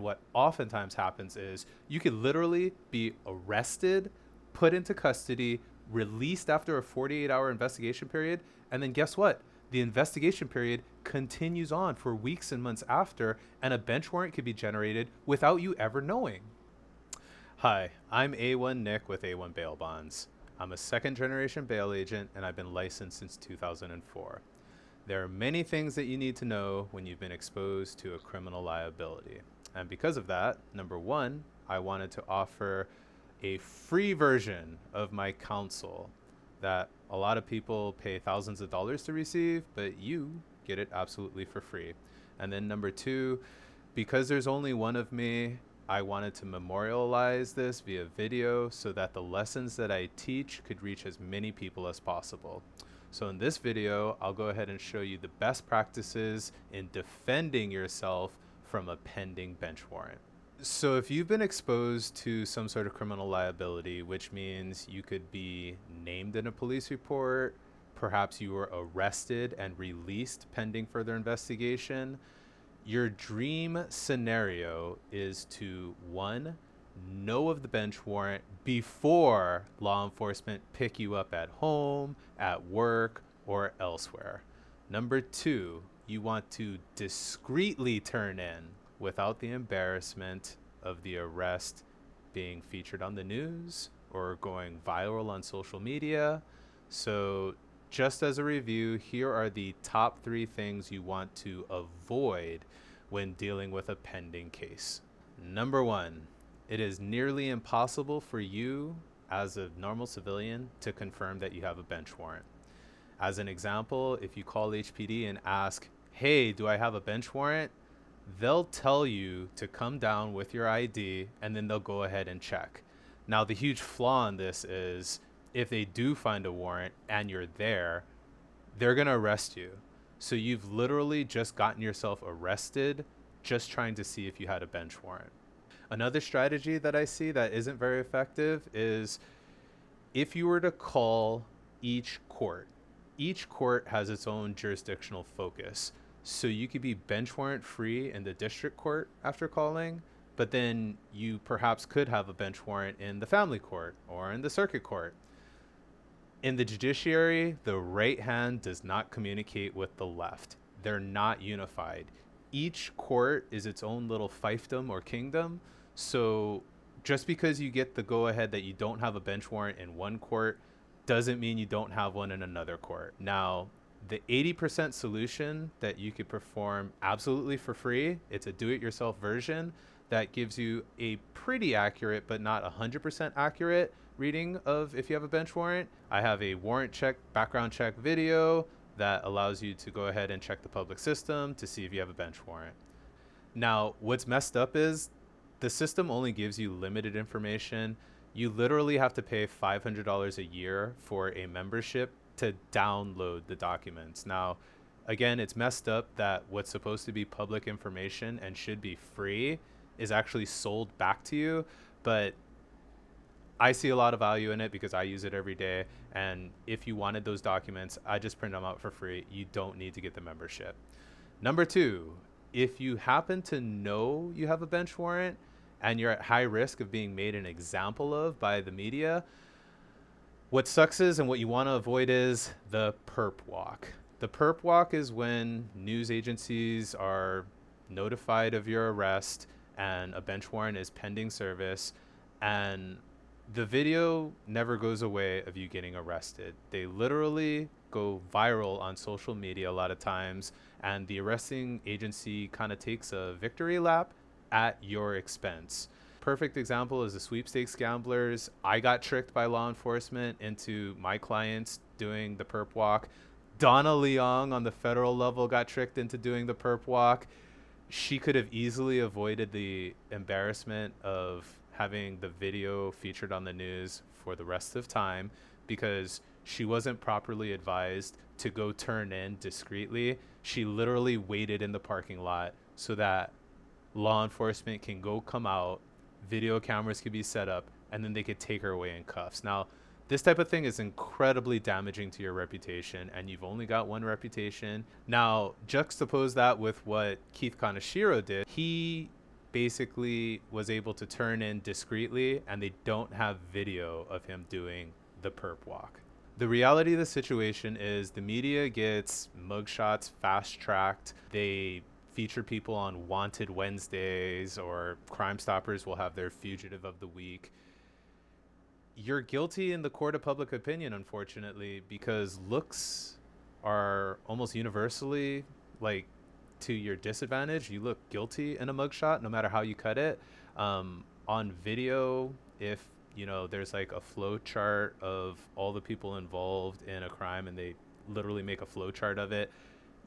What oftentimes happens is you could literally be arrested, put into custody, released after a 48-hour investigation period, and then guess what? The investigation period continues on for weeks and months after, and a bench warrant could be generated without you ever knowing. Hi, I'm A-1 Nick with A-1 Bail Bonds. I'm a second-generation bail agent, and I've been licensed since 2004. There are many things that you need to know when you've been exposed to a criminal liability. And because of that, number one, I wanted to offer a free version of my counsel that a lot of people pay thousands of dollars to receive, but you get it absolutely for free. And then number two, because there's only one of me, I wanted to memorialize this via video so that the lessons that I teach could reach as many people as possible. So in this video, I'll go ahead and show you the best practices in defending yourself from a pending bench warrant. So if you've been exposed to some sort of criminal liability, which means you could be named in a police report, perhaps you were arrested and released pending further investigation, your dream scenario is to, one, know of the bench warrant before law enforcement pick you up at home, at work, or elsewhere. Number two, you want to discreetly turn in without the embarrassment of the arrest being featured on the news or going viral on social media. So just as a review, here are the top 3 things you want to avoid when dealing with a pending case. Number 1, it is nearly impossible for you as a normal civilian to confirm that you have a bench warrant. As an example, if you call HPD and ask, hey, do I have a bench warrant? They'll tell you to come down with your ID and then they'll go ahead and check. Now, the huge flaw in this is if they do find a warrant and you're there, they're going to arrest you. So you've literally just gotten yourself arrested just trying to see if you had a bench warrant. Another strategy that I see that isn't very effective is if you were to call each court has its own jurisdictional focus. So you could be bench warrant free in the district court after calling, but then you perhaps could have a bench warrant in the family court or in the circuit court. In the judiciary, the right hand does not communicate with the left. They're not unified. Each court is its own little fiefdom or kingdom. So just because you get the go-ahead that you don't have a bench warrant in one court doesn't mean you don't have one in another court. Now, the 80% solution that you could perform absolutely for free, it's a do-it-yourself version that gives you a pretty accurate but not 100% accurate reading of if you have a bench warrant. I have a warrant check, background check video that allows you to go ahead and check the public system to see if you have a bench warrant. Now, what's messed up is the system only gives you limited information. You literally have to pay $500 a year for a membership to download the documents. Now, again, it's messed up that what's supposed to be public information and should be free is actually sold back to you, but I see a lot of value in it because I use it every day. And if you wanted those documents, I just print them out for free. You don't need to get the membership. Number 2, if you happen to know you have a bench warrant and you're at high risk of being made an example of by the media, what sucks is, and what you want to avoid is the perp walk. The perp walk is when news agencies are notified of your arrest and a bench warrant is pending service, and the video never goes away of you getting arrested. They literally go viral on social media a lot of times, and the arresting agency kind of takes a victory lap at your expense. Perfect example is the sweepstakes gamblers. I got tricked by law enforcement into my clients doing the perp walk. Donna Leong on the federal level got tricked into doing the perp walk. She could have easily avoided the embarrassment of having the video featured on the news for the rest of time because she wasn't properly advised to go turn in discreetly. She literally waited in the parking lot so that law enforcement can go come out, video cameras could be set up, and then they could take her away in cuffs. Now, this type of thing is incredibly damaging to your reputation, and you've only got one reputation. Now, juxtapose that with what Keith Kaneshiro did. He basically was able to turn in discreetly, and they don't have video of him doing the perp walk. The reality of the situation is the media gets mugshots fast tracked. They feature people on Wanted Wednesdays, or Crime Stoppers will have their Fugitive of the Week. You're guilty in the court of public opinion, unfortunately, because looks are almost universally like to your disadvantage. You look guilty in a mugshot no matter how you cut it. On video, if there's like a flow chart of all the people involved in a crime and they literally make a flow chart of it,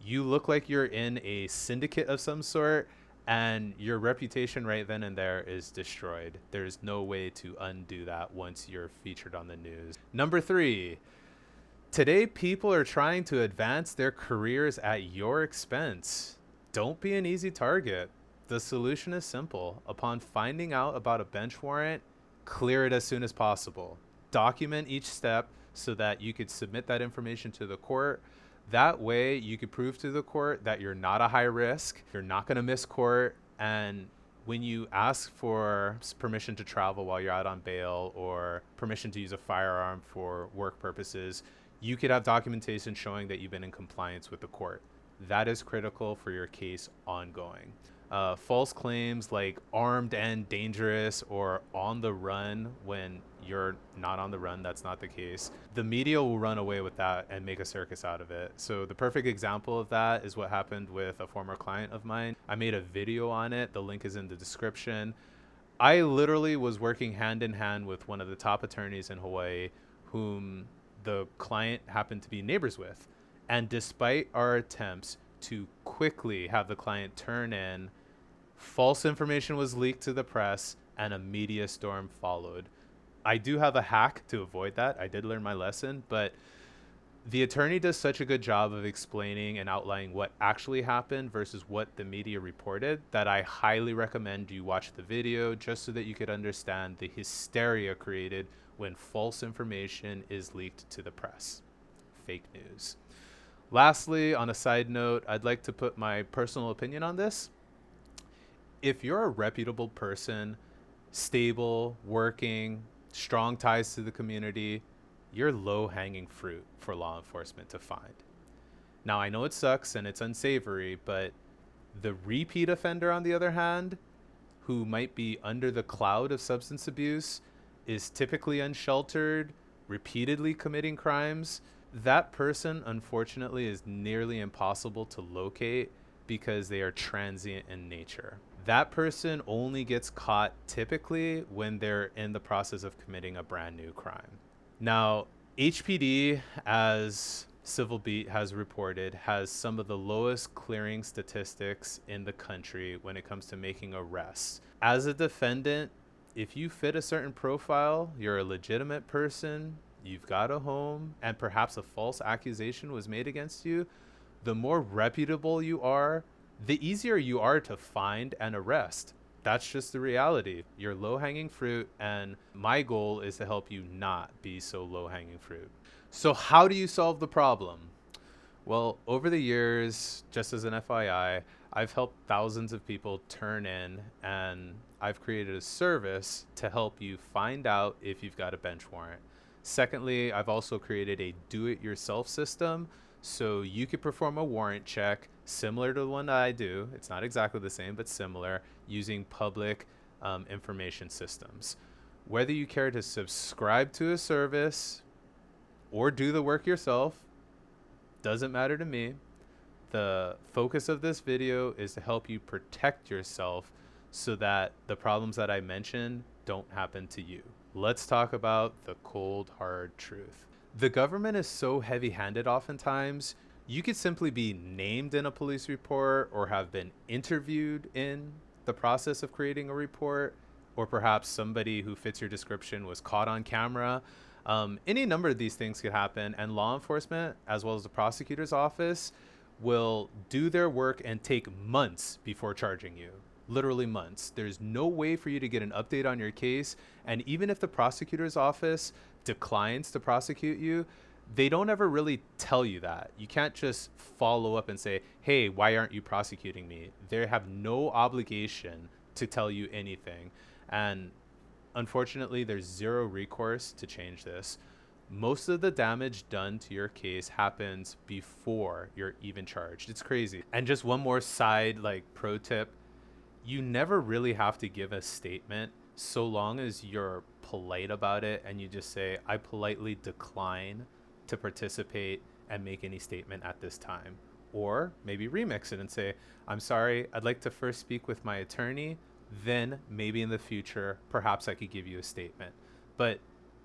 you look like you're in a syndicate of some sort, and your reputation right then and there is destroyed. There's no way to undo that once you're featured on the news. Number 3, today people are trying to advance their careers at your expense. Don't be an easy target. The solution is simple. Upon finding out about a bench warrant, clear it as soon as possible. Document each step so that you could submit that information to the court. That way you could prove to the court that you're not a high risk, you're not going to miss court, and when you ask for permission to travel while you're out on bail or permission to use a firearm for work purposes, you could have documentation showing that you've been in compliance with the court. That is critical for your case ongoing. False claims like armed and dangerous or on the run when you're not on the run, that's not the case. The media will run away with that and make a circus out of it. So the perfect example of that is what happened with a former client of mine. I made a video on it. The link is in the description. I literally was working hand in hand with one of the top attorneys in Hawaii, whom the client happened to be neighbors with. And despite our attempts to quickly have the client turn in, false information was leaked to the press and a media storm followed. I do have a hack to avoid that. I did learn my lesson, but the attorney does such a good job of explaining and outlining what actually happened versus what the media reported that I highly recommend you watch the video just so that you could understand the hysteria created when false information is leaked to the press. Fake news. Lastly, on a side note, I'd like to put my personal opinion on this. If you're a reputable person, stable, working, strong ties to the community, you're low-hanging fruit for law enforcement to find. Now, I know it sucks and it's unsavory, but the repeat offender, on the other hand, who might be under the cloud of substance abuse, is typically unsheltered, repeatedly committing crimes. That person, unfortunately, is nearly impossible to locate because they are transient in nature. That person only gets caught typically when they're in the process of committing a brand new crime. Now, HPD, as Civil Beat has reported, has some of the lowest clearing statistics in the country when it comes to making arrests. As a defendant, if you fit a certain profile, you're a legitimate person, you've got a home, and perhaps a false accusation was made against you, the more reputable you are, the easier you are to find and arrest. That's just the reality. You're low-hanging fruit, and my goal is to help you not be so low-hanging fruit. So how do you solve the problem? Well, over the years, just as an FYI, I've helped thousands of people turn in, and I've created a service to help you find out if you've got a bench warrant. Secondly, I've also created a do-it-yourself system so you could perform a warrant check similar to the one that I do. It's not exactly the same, but similar, using public information systems. Whether you care to subscribe to a service or do the work yourself, doesn't matter to me. The focus of this video is to help you protect yourself so that the problems that I mentioned don't happen to you. Let's talk about the cold, hard truth. The government is so heavy-handed oftentimes, you could simply be named in a police report or have been interviewed in the process of creating a report, or perhaps somebody who fits your description was caught on camera. Any number of these things could happen, and law enforcement, as well as the prosecutor's office, will do their work and take months before charging you. Literally months. There's no way for you to get an update on your case, and even if the prosecutor's office declines to prosecute you, they don't ever really tell you that. You can't just follow up and say, hey, why aren't you prosecuting me? They have no obligation to tell you anything. And unfortunately, there's zero recourse to change this. Most of the damage done to your case happens before you're even charged. It's crazy. And just one more side, like, pro tip, you never really have to give a statement so long as you're polite about it and you just say, I politely decline to participate and make any statement at this time. Or maybe remix it and say, I'm sorry, I'd like to first speak with my attorney. Then maybe in the future, perhaps I could give you a statement. But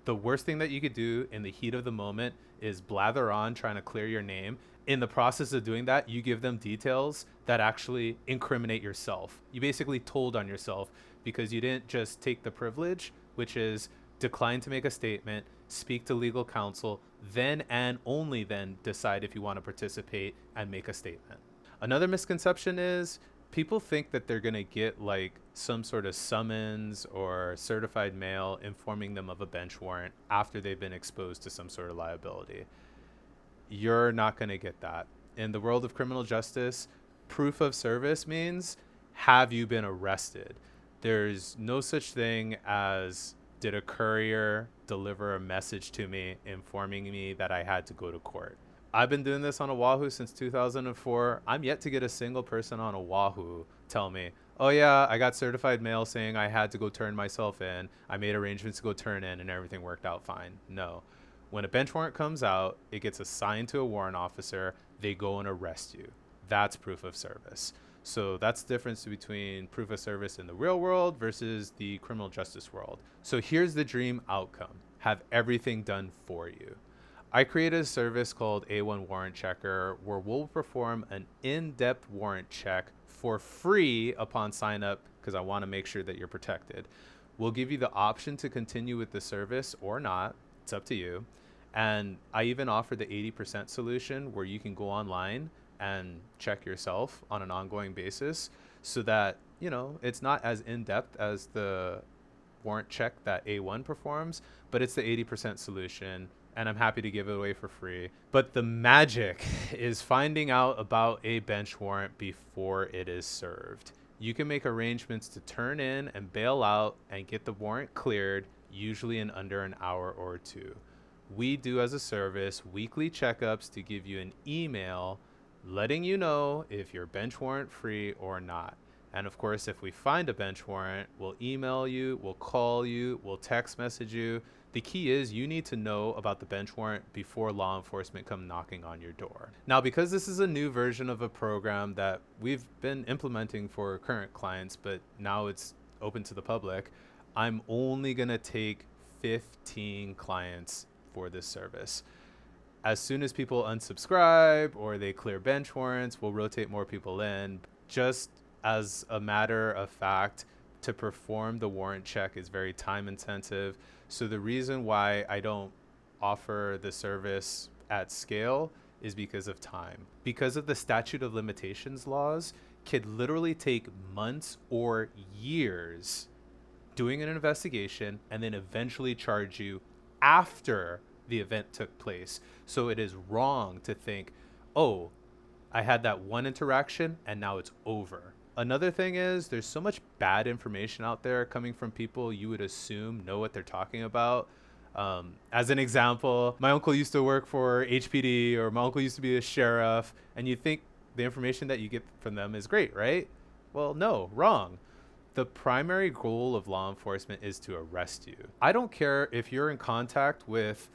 the worst thing that you could do in the heat of the moment is blather on trying to clear your name. In the process of doing that, you give them details that actually incriminate yourself. You basically told on yourself because you didn't just take the privilege, which is decline to make a statement, speak to legal counsel, then and only then decide if you want to participate and make a statement. Another misconception is people think that they're going to get like some sort of summons or certified mail informing them of a bench warrant after they've been exposed to some sort of liability. You're not going to get that. In the world of criminal justice, proof of service means, have you been arrested? There's no such thing as, did a courier deliver a message to me informing me that I had to go to court? I've been doing this on Oahu since 2004. I'm yet to get a single person on Oahu tell me, oh yeah, I got certified mail saying I had to go turn myself in. I made arrangements to go turn in and everything worked out fine. No. When a bench warrant comes out, it gets assigned to a warrant officer. They go and arrest you. That's proof of service. So that's the difference between proof of service in the real world versus the criminal justice world. So here's the dream outcome. Have everything done for you. I created a service called A-1 Warrant Checker where we'll perform an in-depth warrant check for free upon sign up because I want to make sure that you're protected. We'll give you the option to continue with the service or not. It's up to you. And I even offer the 80% solution where you can go online and check yourself on an ongoing basis so that, you know, it's not as in-depth as the warrant check that A1 performs, but it's the 80% solution. And I'm happy to give it away for free. But the magic is finding out about a bench warrant before it is served. You can make arrangements to turn in and bail out and get the warrant cleared, usually in under an hour or two. We do as a service weekly checkups to give you an email letting you know if you're bench warrant free or not. And of course, if we find a bench warrant, we'll email you, we'll call you, we'll text message you. The key is you need to know about the bench warrant before law enforcement come knocking on your door. Now, because this is a new version of a program that we've been implementing for current clients, but now it's open to the public, I'm only going to take 15 clients for this service. As soon as people unsubscribe or they clear bench warrants, we'll rotate more people in. Just as a matter of fact, to perform the warrant check is very time intensive. So the reason why I don't offer the service at scale is because of time. Because of the statute of limitations laws, could literally take months or years doing an investigation and then eventually charge you after the event took place. So it is wrong to think, oh, I had that one interaction and now it's over. Another thing is there's so much bad information out there coming from people you would assume know what they're talking about. As an example, my uncle used to work for HPD or my uncle used to be a sheriff, and you think the information that you get from them is great, right? Well, no, wrong. The primary goal of law enforcement is to arrest you. I don't care if you're in contact with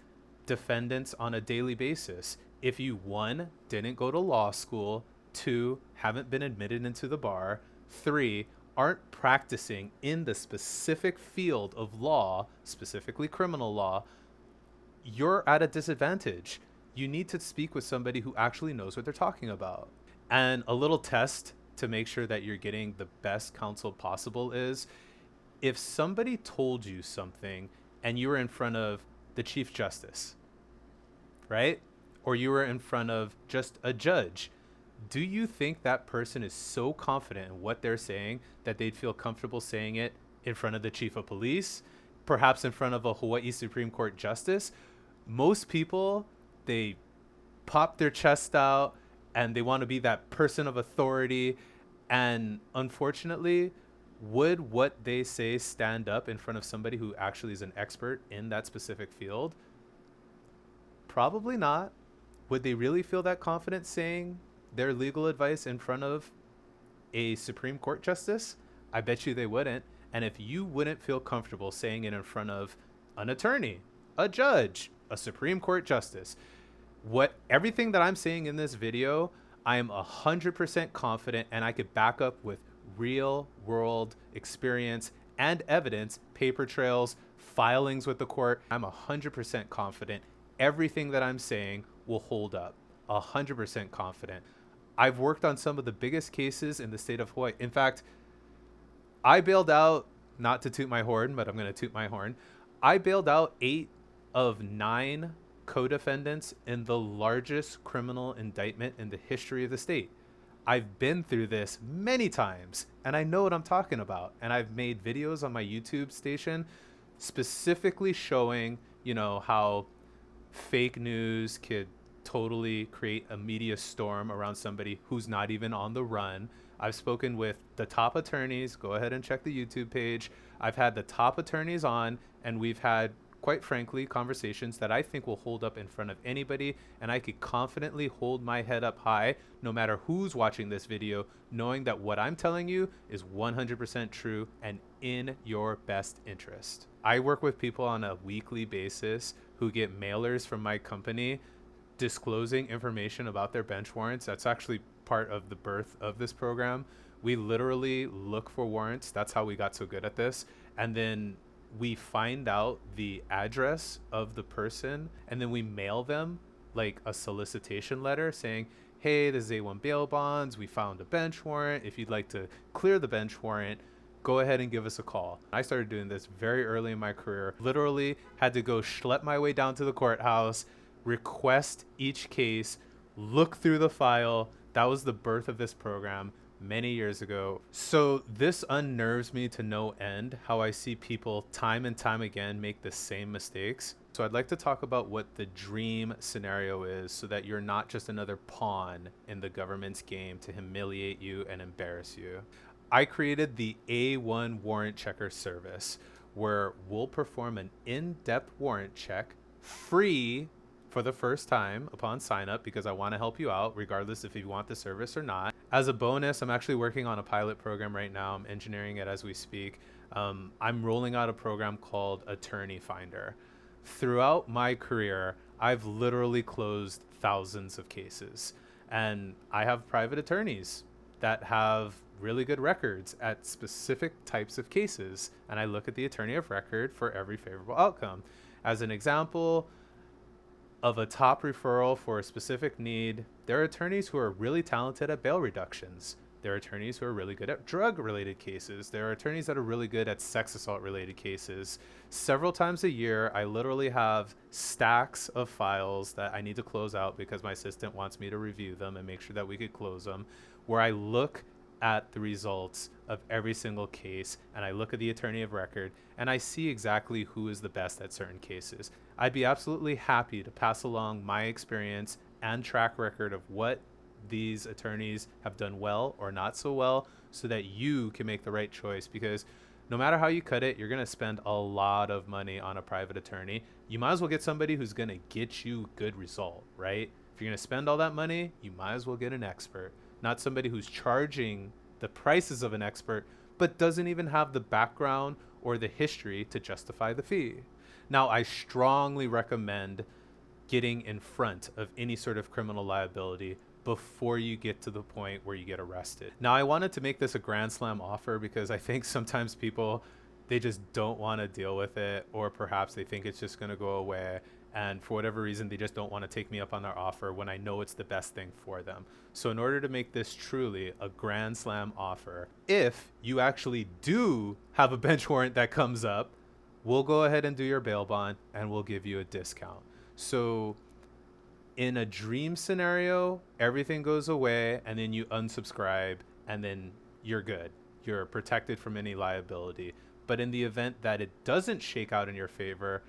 defendants on a daily basis. If you, 1, didn't go to law school, 2, haven't been admitted into the bar, 3, aren't practicing in the specific field of law, specifically criminal law, you're at a disadvantage. You need to speak with somebody who actually knows what they're talking about. And a little test to make sure that you're getting the best counsel possible is if somebody told you something and you were in front of the Chief Justice, right? Or you were in front of just a judge, do you think that person is so confident in what they're saying that they'd feel comfortable saying it in front of the chief of police, perhaps in front of a Hawaii Supreme Court justice? Most people, they pop their chest out and they want to be that person of authority. And unfortunately, Would what they say stand up in front of somebody who actually is an expert in that specific field? Probably not. Would they really feel that confident saying their legal advice in front of a Supreme Court justice? I bet you they wouldn't. And if you wouldn't feel comfortable saying it in front of an attorney, a judge, a Supreme Court justice, everything that I'm saying in this video, I am 100% confident, and I could back up with real world experience and evidence, paper trails, filings with the court. I'm 100% confident everything that I'm saying will hold up. 100% confident. I've worked on some of the biggest cases in the state of Hawaii. In fact, I bailed out, not to toot my horn, but I'm going to toot my horn. I bailed out 8 of 9 co-defendants in the largest criminal indictment in the history of the state. I've been through this many times, and I know what I'm talking about. And I've made videos on my YouTube station specifically showing, how fake news could totally create a media storm around somebody who's not even on the run. I've spoken with the top attorneys. Go ahead and check the YouTube page. I've had the top attorneys on, and we've had, quite frankly, conversations that I think will hold up in front of anybody, and I could confidently hold my head up high no matter who's watching this video, knowing that what I'm telling you is 100% true and in your best interest. I work with people on a weekly basis who get mailers from my company disclosing information about their bench warrants. That's actually part of the birth of this program. We literally look for warrants. That's how we got so good at this. And then we find out the address of the person, and then we mail them like a solicitation letter saying, hey, this is A-1 bail bonds. We found a bench warrant. If you'd like to clear the bench warrant, go ahead and give us a call. I started doing this very early in my career. Literally had to go schlep my way down to the courthouse, request each case, look through the file. That was the birth of this program many years ago. So this unnerves me to no end, how I see people time and time again make the same mistakes. So I'd like to talk about what the dream scenario is, so that you're not just another pawn in the government's game to humiliate you and embarrass you. I created the A-1 warrant checker service, where we'll perform an in-depth warrant check free for the first time upon sign up, because I want to help you out regardless if you want the service or not. As a bonus, I'm actually working on a pilot program right now. I'm engineering it as we speak. I'm rolling out a program called Attorney Finder. Throughout my career, I've literally closed thousands of cases, and I have private attorneys that have really good records at specific types of cases, and I look at the attorney of record for every favorable outcome. As an example of a top referral for a specific need, there are attorneys who are really talented at bail reductions. There are attorneys who are really good at drug-related cases. There are attorneys that are really good at sex assault-related cases. Several times a year, I literally have stacks of files that I need to close out because my assistant wants me to review them and make sure that we could close them, where I look at the results of every single case, and I look at the attorney of record, and I see exactly who is the best at certain cases. I'd be absolutely happy to pass along my experience and track record of what these attorneys have done well or not so well, so that you can make the right choice. Because no matter how you cut it, you're going to spend a lot of money on a private attorney. You might as well get somebody who's going to get you a good result, right? If you're going to spend all that money, you might as well get an expert, not somebody who's charging the prices of an expert but doesn't even have the background or the history to justify the fee. Now, I strongly recommend getting in front of any sort of criminal liability before you get to the point where you get arrested. Now, I wanted to make this a grand slam offer because I think sometimes people, they just don't want to deal with it, or perhaps they think it's just going to go away, and for whatever reason they just don't want to take me up on their offer when I know it's the best thing for them. So in order to make this truly a grand slam offer, if you actually do have a bench warrant that comes up, we'll go ahead and do your bail bond and we'll give you a discount. So in a dream scenario, everything goes away and then you unsubscribe and then you're good. You're protected from any liability. But in the event that it doesn't shake out in your favor,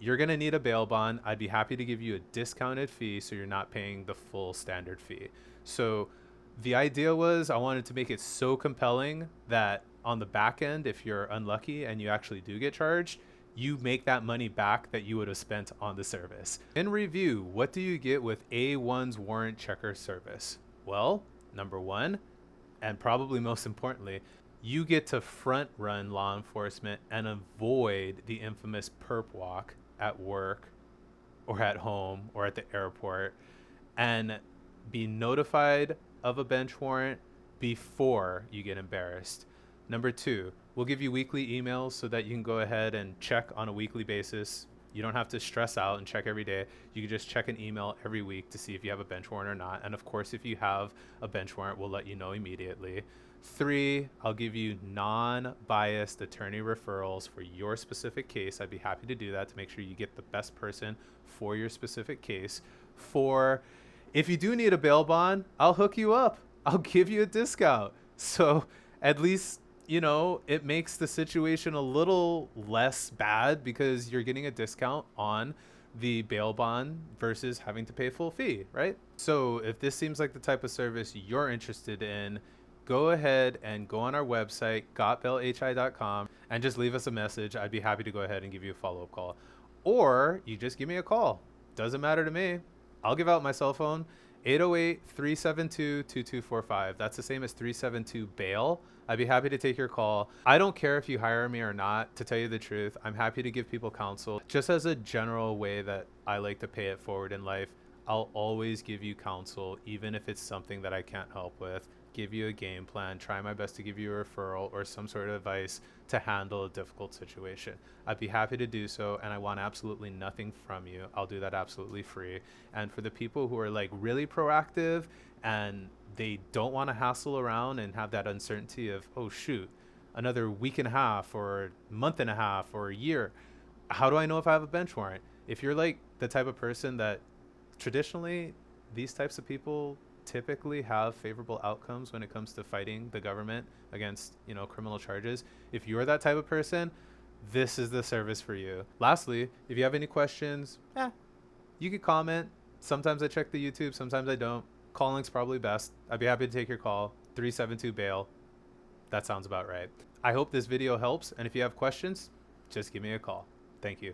you're going to need a bail bond. I'd be happy to give you a discounted fee so you're not paying the full standard fee. So the idea was I wanted to make it so compelling that on the back end, if you're unlucky and you actually do get charged, you make that money back that you would have spent on the service. In review, what do you get with A1's warrant checker service? Well, number one, and probably most importantly, you get to front run law enforcement and avoid the infamous perp walk at work or at home or at the airport, and be notified of a bench warrant before you get embarrassed. Number two, we'll give you weekly emails so that you can go ahead and check on a weekly basis. You don't have to stress out and check every day. You can just check an email every week to see if you have a bench warrant or not. And of course, if you have a bench warrant, we'll let you know immediately. Three, I'll give you non-biased attorney referrals for your specific case. I'd be happy to do that to make sure you get the best person for your specific case. Four, if you do need a bail bond, I'll hook you up. I'll give you a discount. So at least, you know, it makes the situation a little less bad because you're getting a discount on the bail bond versus having to pay full fee, right? So if this seems like the type of service you're interested in, go ahead and go on our website, gotbailhi.com, and just leave us a message. I'd be happy to go ahead and give you a follow-up call. Or you just give me a call. Doesn't matter to me. I'll give out my cell phone, 808-372-2245. That's the same as 372-BAIL. I'd be happy to take your call. I don't care if you hire me or not, to tell you the truth. I'm happy to give people counsel. Just as a general way that I like to pay it forward in life, I'll always give you counsel, even if it's something that I can't help with. Give you a game plan, try my best to give you a referral or some sort of advice to handle a difficult situation. I'd be happy to do so, and I want absolutely nothing from you. I'll do that absolutely free. And for the people who are like really proactive and they don't want to hassle around and have that uncertainty of, oh shoot, another week and a half or month and a half or a year, how do I know if I have a bench warrant? If you're like the type of person that traditionally these types of people typically have favorable outcomes when it comes to fighting the government against, you know, criminal charges. If you're that type of person, this is the service for you. Lastly, if you have any questions, you could comment. Sometimes I check the YouTube, sometimes I don't. Calling's probably best. I'd be happy to take your call. 372-BAIL. That sounds about right. I hope this video helps, and if you have questions, just give me a call. Thank you.